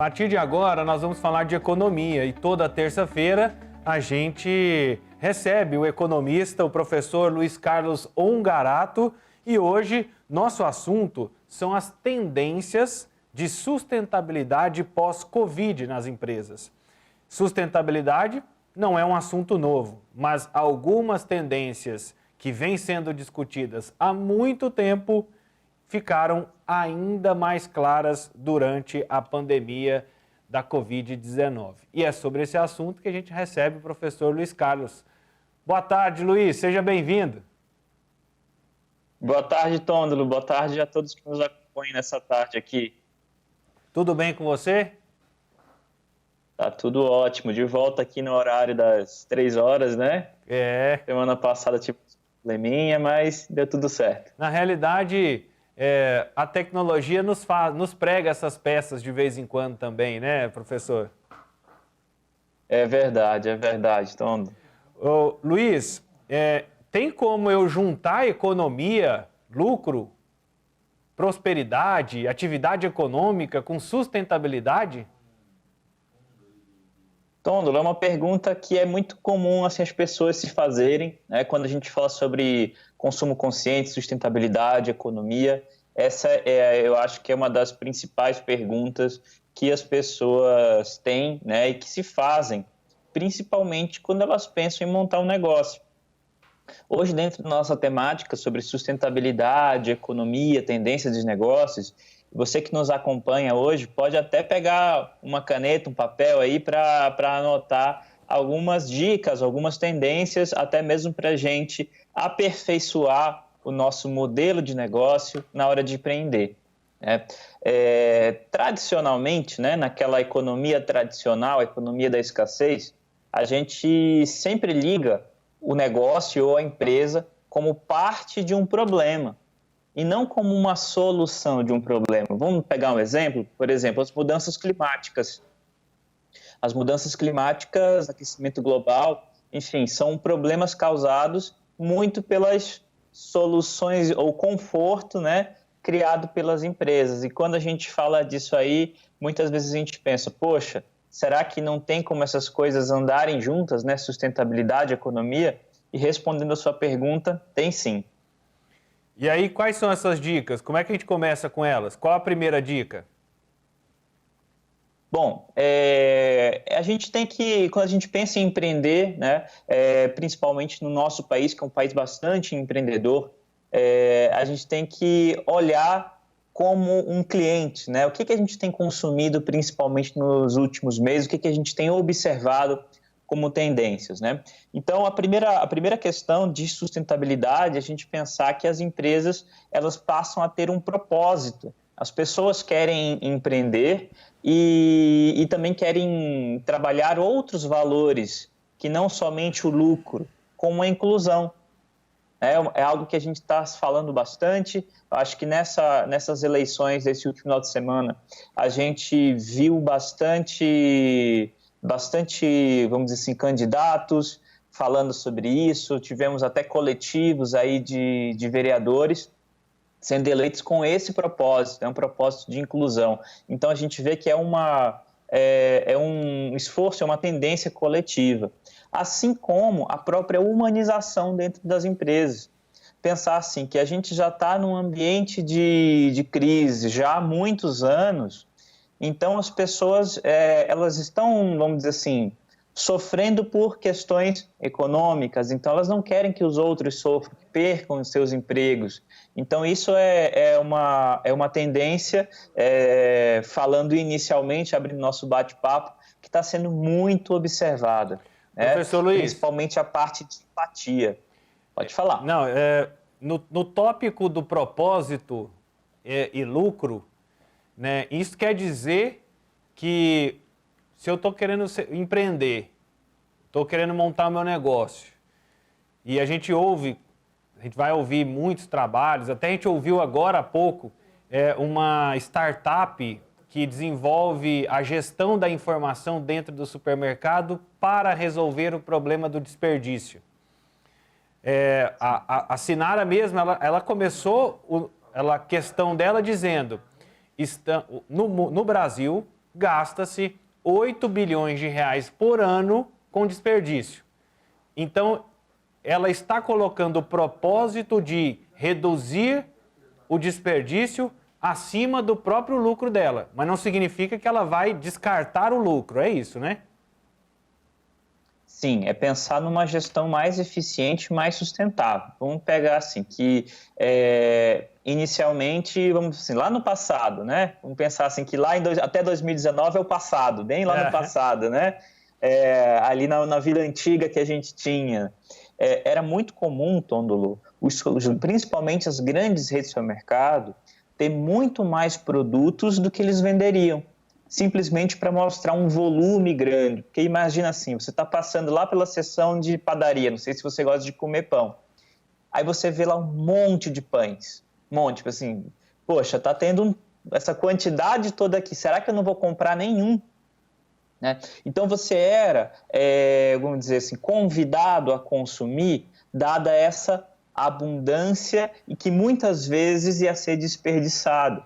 A partir de agora, nós vamos falar de economia e toda terça-feira a gente recebe o economista, o professor Luiz Carlos Ongarato, e hoje nosso assunto são as tendências de sustentabilidade pós-Covid nas empresas. Sustentabilidade não é um assunto novo, mas algumas tendências que vêm sendo discutidas há muito tempo ficaram ainda mais claras durante a pandemia da Covid-19. E é sobre esse assunto que a gente recebe o professor Luiz Carlos. Boa tarde, Luiz. Seja bem-vindo. Boa tarde, Tôndolo. Boa tarde a todos que nos acompanham nessa tarde aqui. Tudo bem com você? Tá tudo ótimo. De volta aqui no horário das 3 horas, né? Semana passada tive um probleminha, mas deu tudo certo. Na realidade, a tecnologia nos prega essas peças de vez em quando também, né, professor? É verdade, Tôndolo. Luiz, tem como eu juntar economia, lucro, prosperidade, atividade econômica com sustentabilidade? Tôndolo, é uma pergunta que é muito comum assim, as pessoas se fazerem, né? Quando a gente fala sobre consumo consciente, sustentabilidade, economia. Essa eu acho que é uma das principais perguntas que as pessoas têm, né, e que se fazem, principalmente quando elas pensam em montar um negócio. Hoje, dentro da nossa temática sobre sustentabilidade, economia, tendências de negócios, você que nos acompanha hoje pode até pegar uma caneta, um papel aí para anotar algumas dicas, algumas tendências, até mesmo para a gente aperfeiçoar o nosso modelo de negócio na hora de empreender. Tradicionalmente, né, naquela economia tradicional, a economia da escassez, a gente sempre liga o negócio ou a empresa como parte de um problema e não como uma solução de um problema. Vamos pegar um exemplo? Por exemplo, as mudanças climáticas. As mudanças climáticas, aquecimento global, enfim, são problemas causados muito pelas soluções ou conforto, né, criado pelas empresas. E quando a gente fala disso aí, muitas vezes a gente pensa, poxa, será que não tem como essas coisas andarem juntas, né, sustentabilidade, economia? E respondendo a sua pergunta, tem sim. E aí, quais são essas dicas? Como é que a gente começa com elas? Qual a primeira dica? Bom, a gente tem que, quando a gente pensa em empreender, né, principalmente no nosso país, que é um país bastante empreendedor, a gente tem que olhar como um cliente, né? O que a gente tem consumido principalmente nos últimos meses, o que a gente tem observado como tendências, né? Então, a primeira questão de sustentabilidade é a gente pensar que as empresas elas passam a ter um propósito. As pessoas querem empreender e também querem trabalhar outros valores, que não somente o lucro, como a inclusão. É algo que a gente está falando bastante. Acho que nessas eleições desse último final de semana, a gente viu bastante, vamos dizer assim, candidatos falando sobre isso. Tivemos até coletivos aí de vereadores sendo eleitos com esse propósito, um propósito de inclusão. Então, a gente vê que é um esforço, é uma tendência coletiva. Assim como a própria humanização dentro das empresas. Pensar assim, que a gente já está num ambiente de crise já há muitos anos, então as pessoas elas estão, vamos dizer assim, sofrendo por questões econômicas, então elas não querem que os outros sofram, que percam os seus empregos. Então isso é uma tendência, falando inicialmente, abrindo nosso bate-papo, que está sendo muito observada. Professor Luiz, principalmente a parte de empatia. Pode falar. Não, no tópico do propósito e lucro, né, isso quer dizer que se eu estou querendo empreender, estou querendo montar o meu negócio, e a gente vai ouvir muitos trabalhos, até a gente ouviu agora há pouco uma startup que desenvolve a gestão da informação dentro do supermercado para resolver o problema do desperdício. A Sinara mesmo, ela começou a questão dela dizendo, no Brasil, gasta-se 8 bilhões de reais por ano com desperdício. Então, ela está colocando o propósito de reduzir o desperdício acima do próprio lucro dela. Mas não significa que ela vai descartar o lucro, é isso, né? Sim, é pensar numa gestão mais eficiente, mais sustentável. Vamos pegar assim, que inicialmente, vamos assim, lá no passado, né? Vamos pensar assim que até 2019 é o passado, bem lá no passado, né? Ali na vida antiga que a gente tinha. Era muito comum, Tondolo, principalmente as grandes redes de supermercado, ter muito mais produtos do que eles venderiam, simplesmente para mostrar um volume grande. Porque imagina assim, você está passando lá pela seção de padaria, não sei se você gosta de comer pão, aí você vê lá um monte de pães, tipo assim, poxa, está tendo essa quantidade toda aqui, será que eu não vou comprar nenhum? Né? Então você era, vamos dizer assim, convidado a consumir, dada essa abundância e que muitas vezes ia ser desperdiçado.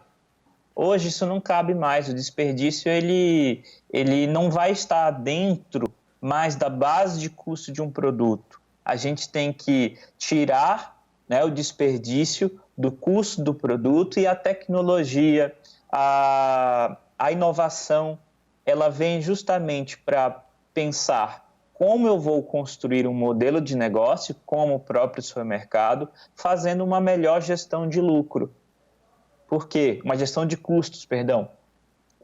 Hoje isso não cabe mais, o desperdício ele não vai estar dentro mais da base de custo de um produto. A gente tem que tirar, né, o desperdício do custo do produto, e a tecnologia, a inovação, ela vem justamente para pensar como eu vou construir um modelo de negócio, como o próprio supermercado, fazendo uma melhor gestão de lucro. Por quê? Uma gestão de custos, perdão.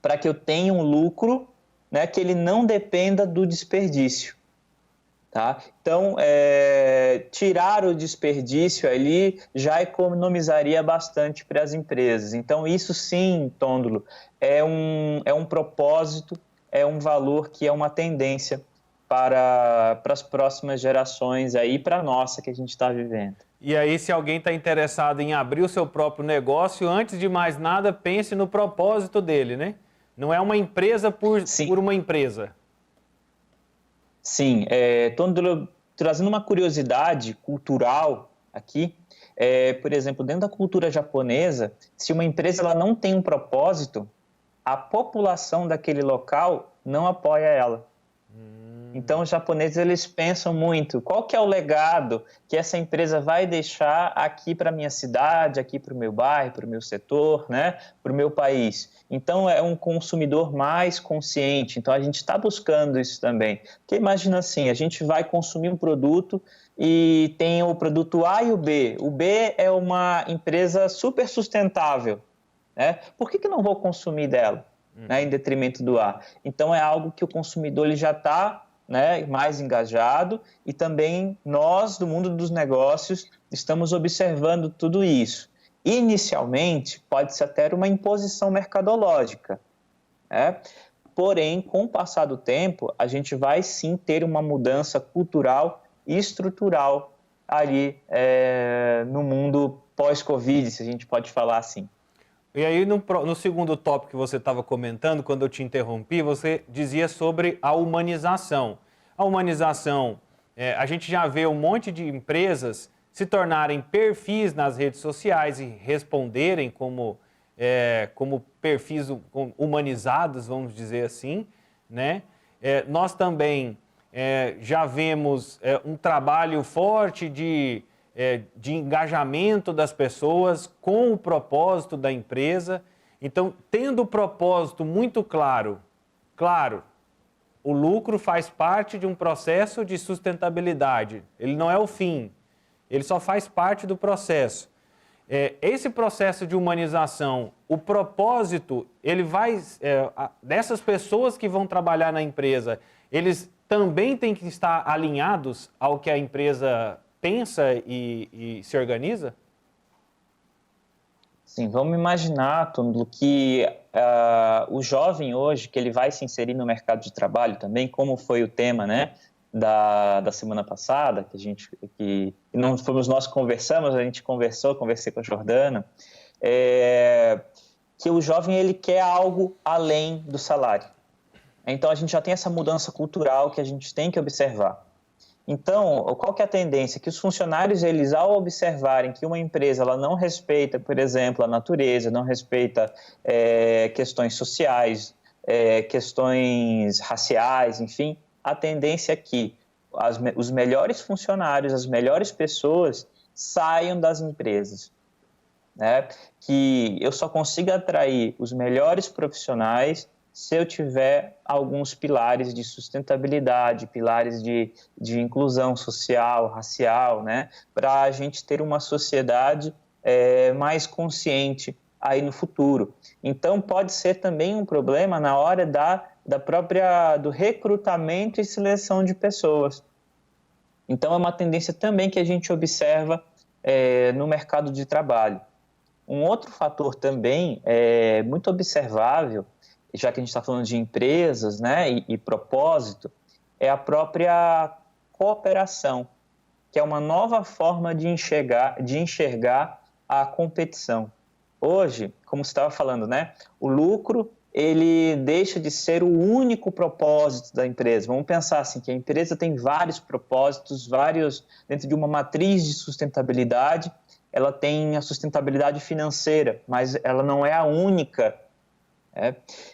Para que eu tenha um lucro, né, que ele não dependa do desperdício. Tá? Então, tirar o desperdício ali já economizaria bastante para as empresas. Então, isso sim, Tondolo, é um propósito, é um valor que é uma tendência para as próximas gerações aí, para a nossa que a gente está vivendo. E aí, se alguém está interessado em abrir o seu próprio negócio, antes de mais nada, pense no propósito dele, né? Não é uma empresa por uma empresa. Sim, trazendo uma curiosidade cultural aqui, por exemplo, dentro da cultura japonesa, se uma empresa ela não tem um propósito, a população daquele local não apoia ela. Então, os japoneses, eles pensam muito, qual que é o legado que essa empresa vai deixar aqui para a minha cidade, aqui para o meu bairro, para o meu setor, né? Para o meu país. Então, é um consumidor mais consciente. Então, a gente está buscando isso também. Porque imagina assim, a gente vai consumir um produto e tem o produto A e o B. O B é uma empresa super sustentável, né? Por que não vou consumir dela, né, em detrimento do A? Então, é algo que o consumidor ele já está, né, mais engajado, e também nós, do mundo dos negócios, estamos observando tudo isso. Inicialmente, pode-se até uma imposição mercadológica, né? Porém, com o passar do tempo, a gente vai sim ter uma mudança cultural e estrutural ali no mundo pós-Covid, se a gente pode falar assim. E aí, no segundo tópico que você estava comentando, quando eu te interrompi, você dizia sobre a humanização. A humanização, a gente já vê um monte de empresas se tornarem perfis nas redes sociais e responderem como perfis humanizados, vamos dizer assim, né? Nós também já vemos um trabalho forte de engajamento das pessoas com o propósito da empresa. Então, tendo o propósito muito claro, o lucro faz parte de um processo de sustentabilidade. Ele não é o fim, ele só faz parte do processo. Esse processo de humanização, o propósito, ele vai dessas pessoas que vão trabalhar na empresa, eles também têm que estar alinhados ao que a empresa pensa e se organiza? Sim, vamos imaginar, Tondolo, que o jovem hoje, que ele vai se inserir no mercado de trabalho também, como foi o tema, né, da semana passada, que não fomos nós que conversamos, a gente conversei com a Jordana, que o jovem ele quer algo além do salário. Então, a gente já tem essa mudança cultural que a gente tem que observar. Então, qual que é a tendência? Que os funcionários, eles, ao observarem que uma empresa ela não respeita, por exemplo, a natureza, não respeita questões sociais, questões raciais, enfim, a tendência é que os melhores funcionários, as melhores pessoas saiam das empresas, né? Que eu só consigo atrair os melhores profissionais se eu tiver alguns pilares de sustentabilidade, pilares de inclusão social, racial, né? Para a gente ter uma sociedade mais consciente aí no futuro. Então, pode ser também um problema na hora do recrutamento e seleção de pessoas. Então, é uma tendência também que a gente observa no mercado de trabalho. Um outro fator também muito observável, já que a gente está falando de empresas, né, e propósito, é a própria cooperação, que é uma nova forma de enxergar a competição. Hoje, como você estava falando, né, o lucro ele deixa de ser o único propósito da empresa. Vamos pensar assim, que a empresa tem vários propósitos, dentro de uma matriz de sustentabilidade, ela tem a sustentabilidade financeira, mas ela não é a única.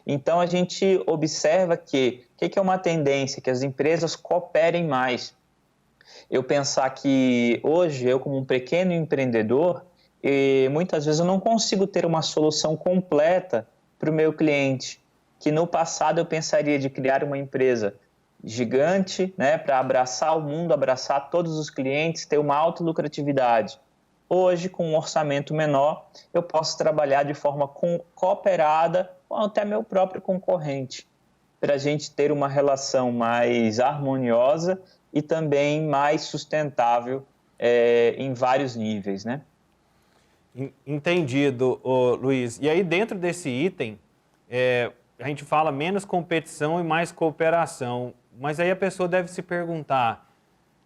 Então, a gente observa que é uma tendência? Que as empresas cooperem mais. Eu pensar que hoje, eu como um pequeno empreendedor, muitas vezes eu não consigo ter uma solução completa para o meu cliente, que no passado eu pensaria de criar uma empresa gigante, né, para abraçar o mundo, abraçar todos os clientes, ter uma alta lucratividade. Hoje, com um orçamento menor, eu posso trabalhar de forma cooperada com até meu próprio concorrente, para a gente ter uma relação mais harmoniosa e também mais sustentável em vários níveis, né? Entendido, Luiz. E aí, dentro desse item, a gente fala menos competição e mais cooperação. Mas aí a pessoa deve se perguntar,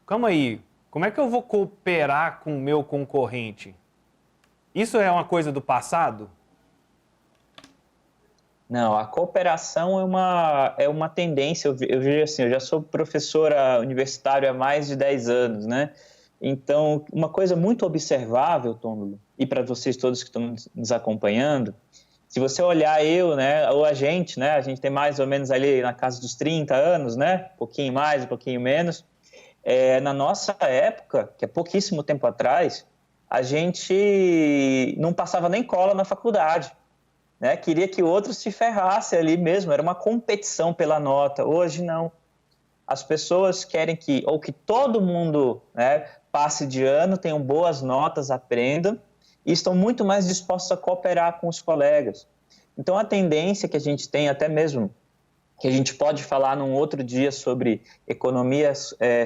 calma aí, como é que eu vou cooperar com o meu concorrente? Isso é uma coisa do passado? Não, a cooperação é uma tendência. Eu vejo assim, eu já sou professora universitária há mais de 10 anos, né? Então, uma coisa muito observável, Tômulo, e para vocês todos que estão nos acompanhando, se você olhar né, ou a gente tem mais ou menos ali na casa dos 30 anos, né? Um pouquinho mais, um pouquinho menos. Na nossa época, que é pouquíssimo tempo atrás, a gente não passava nem cola na faculdade, né? Queria que o outro se ferrasse ali mesmo, era uma competição pela nota. Hoje, não. As pessoas querem que todo mundo, né, passe de ano, tenham boas notas, aprendam e estão muito mais dispostos a cooperar com os colegas. Então, a tendência que a gente tem, até mesmo, que a gente pode falar num outro dia sobre economia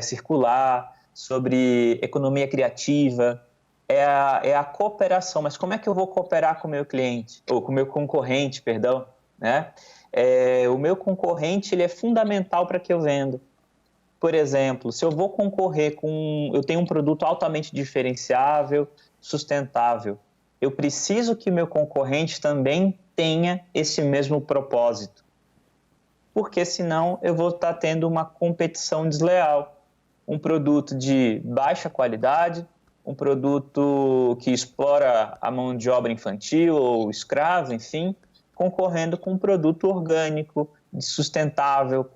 circular, sobre economia criativa, é a cooperação. Mas como é que eu vou cooperar com o meu cliente, ou com o meu concorrente, perdão, né? O meu concorrente ele é fundamental para que eu venda. Por exemplo, se eu vou concorrer eu tenho um produto altamente diferenciável, sustentável, eu preciso que meu concorrente também tenha esse mesmo propósito, porque senão eu vou estar tendo uma competição desleal, um produto de baixa qualidade, um produto que explora a mão de obra infantil ou escravo, enfim, concorrendo com um produto orgânico, sustentável,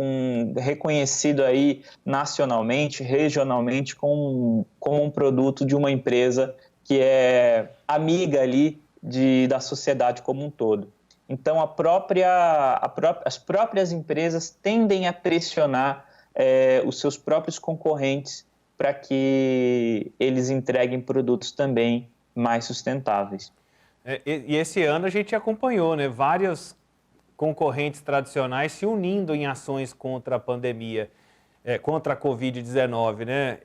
reconhecido aí nacionalmente, regionalmente, como um produto de uma empresa que é amiga ali da sociedade como um todo. Então, as próprias empresas tendem a pressionar os seus próprios concorrentes para que eles entreguem produtos também mais sustentáveis. E esse ano a gente acompanhou, né, vários concorrentes tradicionais se unindo em ações contra a pandemia, contra a Covid-19, né?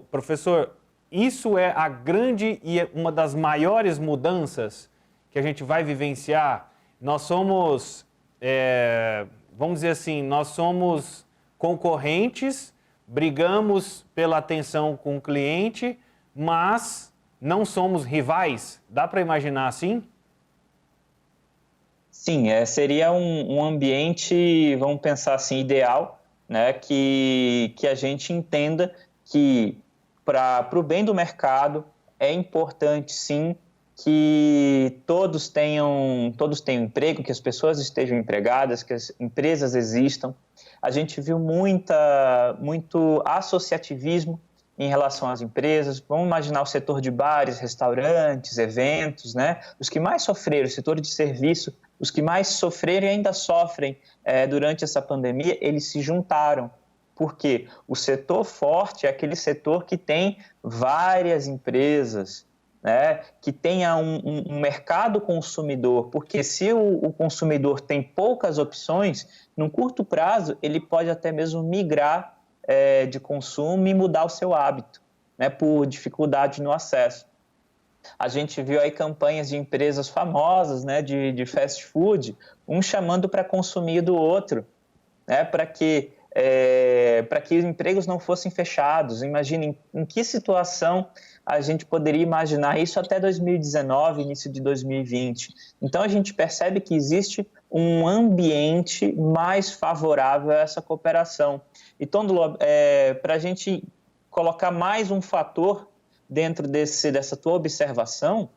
Professor, isso é a grande e uma das maiores mudanças que a gente vai vivenciar. Nós somos, vamos dizer assim, nós somos concorrentes, brigamos pela atenção com o cliente, mas não somos rivais? Dá para imaginar assim? Sim, seria um ambiente, vamos pensar assim, ideal, né? Que a gente entenda que para o bem do mercado é importante, sim, que todos tenham emprego, que as pessoas estejam empregadas, que as empresas existam. A gente viu muito associativismo em relação às empresas. Vamos imaginar o setor de bares, restaurantes, eventos, né? Os que mais sofreram, o setor de serviço, os que mais sofreram e ainda sofrem durante essa pandemia, eles se juntaram. Porque o setor forte é aquele setor que tem várias empresas, né, que tenha um mercado consumidor, porque se o consumidor tem poucas opções, num curto prazo ele pode até mesmo migrar de consumo e mudar o seu hábito, né, por dificuldade no acesso. A gente viu aí campanhas de empresas famosas, né, de fast food, um chamando para consumir do outro, né, para que empregos não fossem fechados. Imagine em que situação a gente poderia imaginar isso até 2019, início de 2020. Então, a gente percebe que existe um ambiente mais favorável a essa cooperação. Então, para a gente colocar mais um fator dentro dessa tua observação,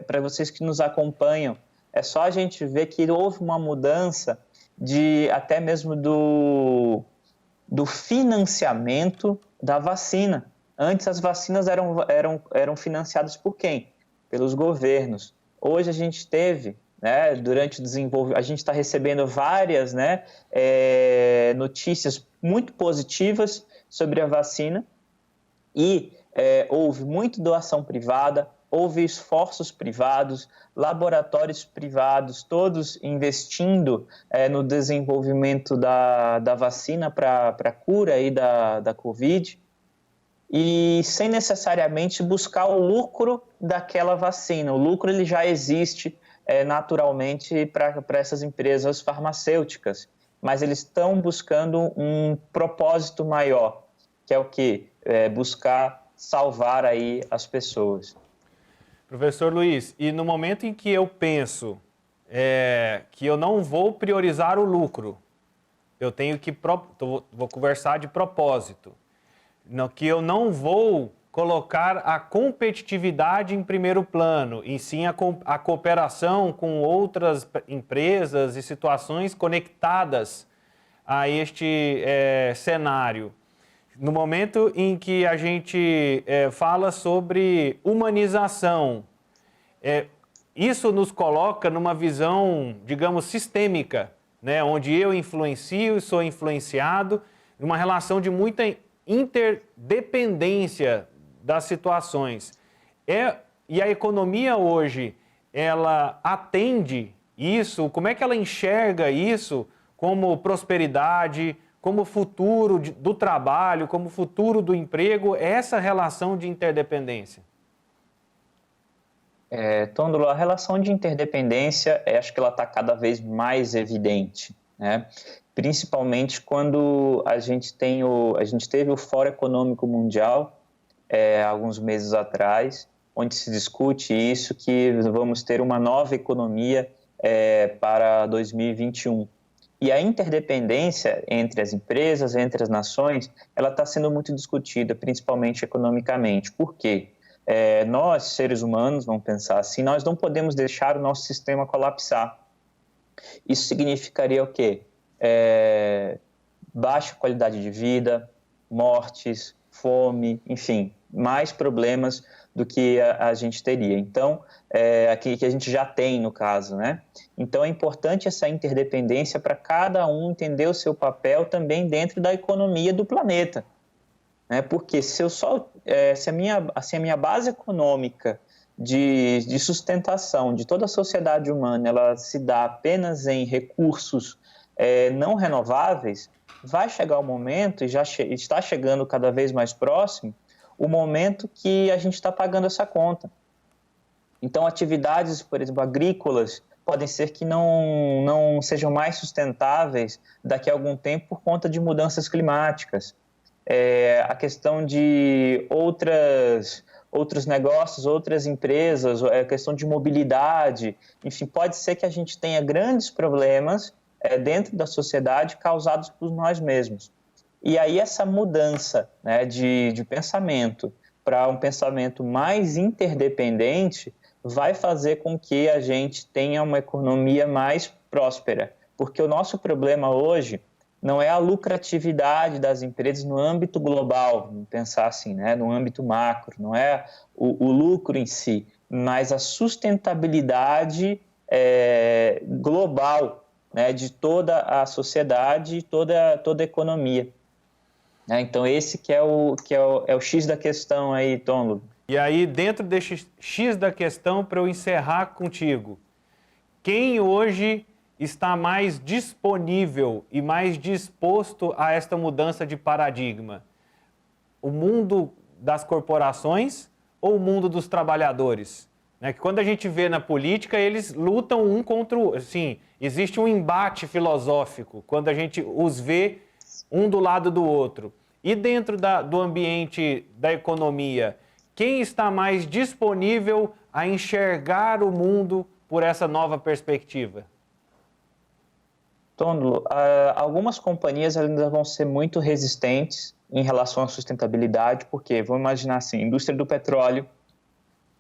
para vocês que nos acompanham, é só a gente ver que houve uma mudança até mesmo do financiamento da vacina. Antes as vacinas eram financiadas por quem? Pelos governos. Hoje a gente teve, né, durante o desenvolvimento, a gente está recebendo várias, né, notícias muito positivas sobre a vacina e houve muita doação privada, houve esforços privados, laboratórios privados, todos investindo no desenvolvimento da vacina para a cura aí da Covid, e sem necessariamente buscar o lucro daquela vacina. O lucro ele já existe naturalmente para essas empresas farmacêuticas, mas eles estão buscando um propósito maior, que é o quê? Buscar salvar aí as pessoas. Professor Luiz, e no momento em que eu penso que eu não vou priorizar o lucro, eu tenho que, vou conversar de propósito, que eu não vou colocar a competitividade em primeiro plano, e sim a cooperação com outras empresas e situações conectadas a este cenário. No momento em que a gente fala sobre humanização, isso nos coloca numa visão, digamos, sistêmica, né? Onde eu influencio e sou influenciado, numa relação de muita interdependência das situações. E a economia hoje, ela atende isso? Como é que ela enxerga isso como prosperidade, como futuro do trabalho, como futuro do emprego, essa relação de interdependência? Tôndolo, a relação de interdependência, acho que ela está cada vez mais evidente, né? Principalmente quando a gente teve o Fórum Econômico Mundial, alguns meses atrás, onde se discute isso, que vamos ter uma nova economia para 2021. E a interdependência entre as empresas, entre as nações, ela está sendo muito discutida, principalmente economicamente. Por quê? Nós, seres humanos, vamos pensar assim, nós não podemos deixar o nosso sistema colapsar. Isso significaria o quê? Baixa qualidade de vida, mortes, fome, enfim, mais problemas do que a gente teria. Então, aqui que a gente já tem no caso, né? Então, é importante essa interdependência para cada um entender o seu papel também dentro da economia do planeta, né? Porque se a minha base econômica de sustentação de toda a sociedade humana ela se dá apenas em recursos não renováveis, vai chegar o momento, e já está chegando cada vez mais próximo, o momento que a gente está pagando essa conta. Então, atividades, por exemplo, agrícolas, podem ser que não sejam mais sustentáveis daqui a algum tempo por conta de mudanças climáticas. A questão de outros negócios, outras empresas, a questão de mobilidade, enfim, pode ser que a gente tenha grandes problemas dentro da sociedade causados por nós mesmos. E aí essa mudança, né, de pensamento, para um pensamento mais interdependente, vai fazer com que a gente tenha uma economia mais próspera. Porque o nosso problema hoje não é a lucratividade das empresas no âmbito global, vamos pensar assim, né? No âmbito macro, não é o lucro em si, mas a sustentabilidade global, né? De toda a sociedade e toda a economia. Então, esse que é o X da questão aí, Tom. E aí, dentro desse X da questão, para eu encerrar contigo, quem hoje está mais disponível e mais disposto a esta mudança de paradigma? O mundo das corporações ou o mundo dos trabalhadores? Que quando a gente vê na política, eles lutam um contra o outro. Assim, existe um embate filosófico quando a gente os vê um do lado do outro. E dentro do ambiente da economia, quem está mais disponível a enxergar o mundo por essa nova perspectiva? Tôndolo, algumas companhias ainda vão ser muito resistentes em relação à sustentabilidade, porque, vamos imaginar assim, a indústria do petróleo,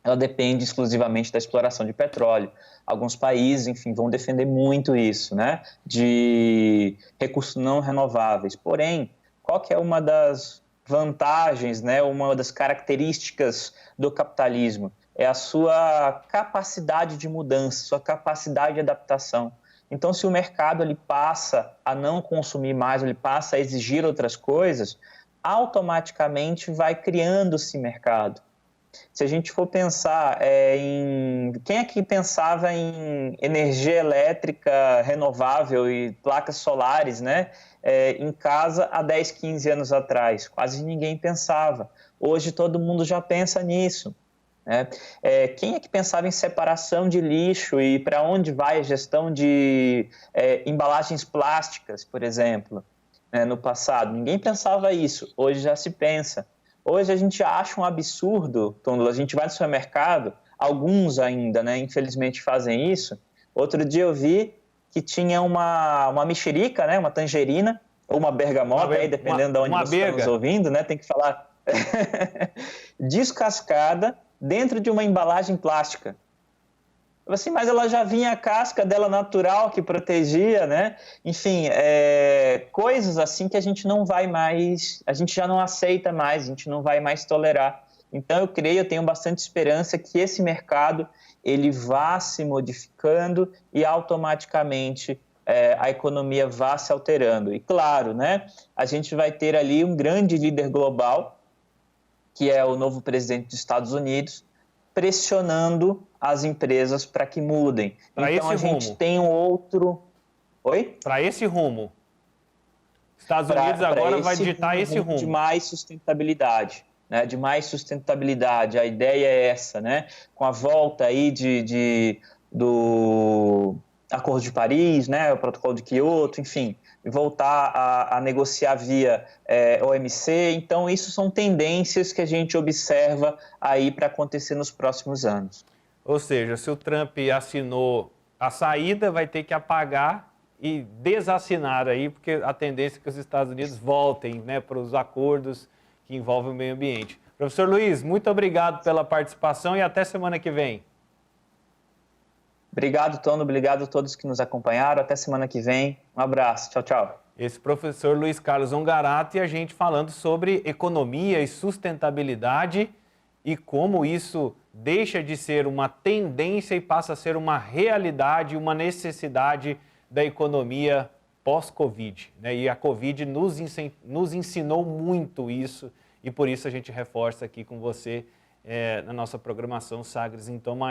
ela depende exclusivamente da exploração de petróleo. Alguns países, enfim, vão defender muito isso, né, de recursos não renováveis. Porém, qual que é uma das vantagens, né, uma das características do capitalismo? É a sua capacidade de mudança, sua capacidade de adaptação. Então, se o mercado ele passa a não consumir mais, ele passa a exigir outras coisas, automaticamente vai criando-se mercado. Se a gente for pensar em... Quem é que pensava em energia elétrica renovável e placas solares, né, em casa há 10, 15 anos atrás? Quase ninguém pensava. Hoje todo mundo já pensa nisso. Quem é que pensava em separação de lixo e para onde vai a gestão de embalagens plásticas, por exemplo, no passado? Ninguém pensava isso, hoje já se pensa. Hoje a gente acha um absurdo, quando a gente vai no supermercado, alguns ainda, né, infelizmente fazem isso. Outro dia eu vi que tinha uma mexerica, né, uma tangerina, ou uma bergamota, aí, dependendo de onde você está nos ouvindo, né, tem que falar descascada, dentro de uma embalagem plástica. Assim, mas ela já vinha a casca dela natural que protegia, né? Enfim, coisas assim que a gente não vai mais, a gente já não aceita mais, a gente não vai mais tolerar. Então eu tenho bastante esperança que esse mercado ele vá se modificando e automaticamente a economia vá se alterando. E claro, né? A gente vai ter ali um grande líder global, que é o novo presidente dos Estados Unidos, pressionando as empresas para que mudem. Então a gente tem um outro... Oi? Para esse rumo. Estados Unidos agora vai ditar esse rumo. De mais sustentabilidade. Né? De mais sustentabilidade. A ideia é essa, né? Com a volta aí do Acordo de Paris, né? O Protocolo de Kyoto, enfim, voltar a negociar via OMC. Então, isso são tendências que a gente observa aí para acontecer nos próximos anos. Ou seja, se o Trump assinou a saída, vai ter que apagar e desassinar aí, porque a tendência é que os Estados Unidos voltem, né, para os acordos que envolvem o meio ambiente. Professor Luiz, muito obrigado pela participação e até semana que vem. Obrigado, Tono. Obrigado a todos que nos acompanharam. Até semana que vem. Um abraço. Tchau, tchau. Esse professor Luiz Carlos Ongarato e a gente falando sobre economia e sustentabilidade e como isso deixa de ser uma tendência e passa a ser uma realidade, uma necessidade da economia pós-Covid. Né? E a Covid nos ensinou muito isso e por isso a gente reforça aqui com você na nossa programação Sagres em Tom Maior.